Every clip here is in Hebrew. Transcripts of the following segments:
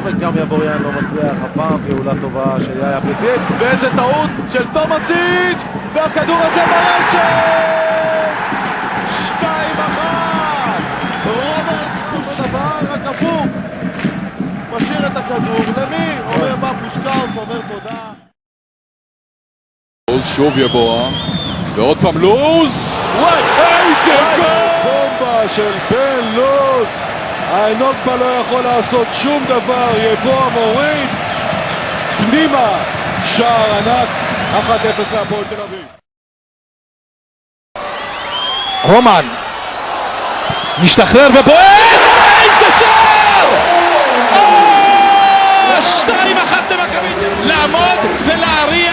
וגם יבוריאן לא מצליח. הפעם פעולה טובה של יאיה פליטין, ואיזה טעות של תומסיץ', והכדור הזה ברשת! 2-1! רוברטס אותו דבר, רק הפוך. משאיר את הכדור, למי? אומר מה פושקאוס, אומר תודה. לוז שוב יבואה, ועוד פעם לוז! וואי! איזה גול! בומבה של בן לוז! האנוגבה לא יכול לעשות שום דבר, יבואה מוריד פנימה, שער ענק, 1-0 להפועל תל אביב. רומן משתחרר ובועט! איזה שער! 2-1 למכבי! לעמוד ולהריע,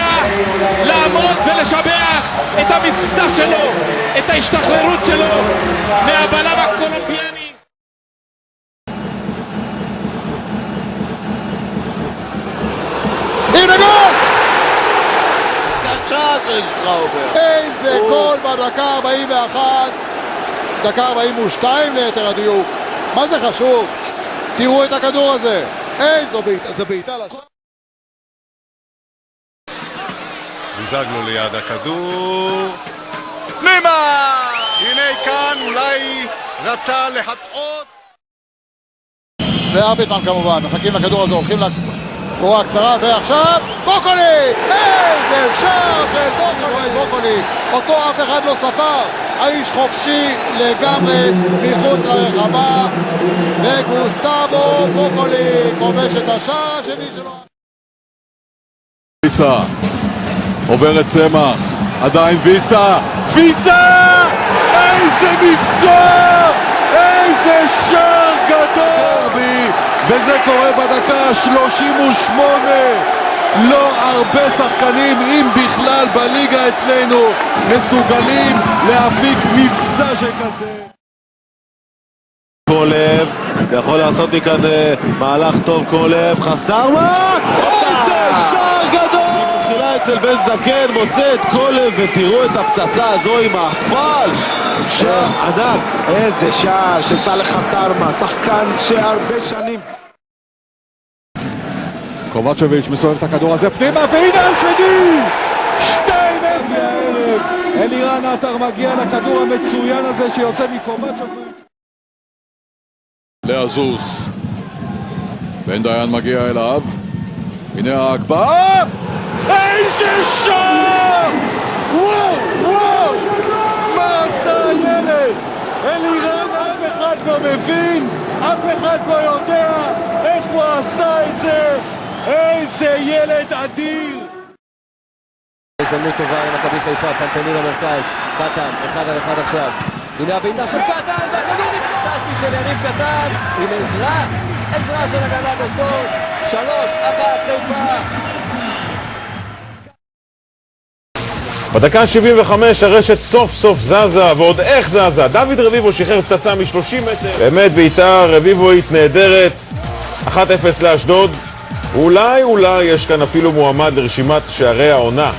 לעמוד ולשבח את המבצע שלו, את ההשתחררות שלו מהבלם הקולומביאני. הנה גול! קשה של שטראובר. איזה גול בדקה 41, דקה 42 ליתר הדיוק. מה זה חשוב? תראו את הכדור הזה. איזו בעיטה, זה בעיטה לשם. בוזגלו ליד הכדור. פנימה! הנה כאן אולי רצה להטעות. וארביטמן כמובן, מחכים לכדור הזה, הולכים לקורה הקצרה, ועכשיו בוקולי! איזה שער של בוקולי! אותו אף אחד לא ספר, האיש חופשי לגמרי מחוץ לרחבה, וגוסטבו בוקולי כובש את השער השני שלו. ויסה עוברת צמח, עדיין ויסה! ויסה! איזה מבצע! איזה שער גדול! וזה קורה בדקה 38. לא הרבה שחקנים, אם בכלל, בליגה אצלנו מסוגלים להפיק מבצע שכזה. קולב, יכול לעשות מכאן מהלך טוב. קולב, חסר מה? איזה שער גדול! מתחילה אצל בן זקן, מוצא את קולב, ותראו את הפצצה הזו עם הפלש. שער ענק. איזה שער של סאלח חסרמה, שחקן שהרבה שנים. קובצ'וביץ' מסובב את הכדור הזה פנימה, והנה השני! 2-0! אלירן עטר מגיע לכדור המצוין הזה שיוצא מקובצ'וביץ'. לעזוס. בן דיין מגיע אליו. הנה ההקבעה! איזה שער! וואו! וואו! מה עשה הילד? אלירן אף אחד לא מבין, אף אחד לא יודע איך הוא עשה את זה. איזה ילד אדיר! הזדמנות טובה למכבי חיפה, פנטני במרכז, קטן, 1-1 עכשיו. הנה הבעיטה של קטן, והכדור פנטסטי של יניב קטן, עם עזרה של הגנת אשדוד, 3-1 חיפה. בדקה 75 הרשת סוף סוף זזה, ועוד איך זזה. דוד רביבו שחרר פצצה מ-30 מטר. באמת בעיטה רביבואית נהדרת. 1-0 לאשדוד. אולי יש כאן אפילו מועמד לרשימת שערי העונה.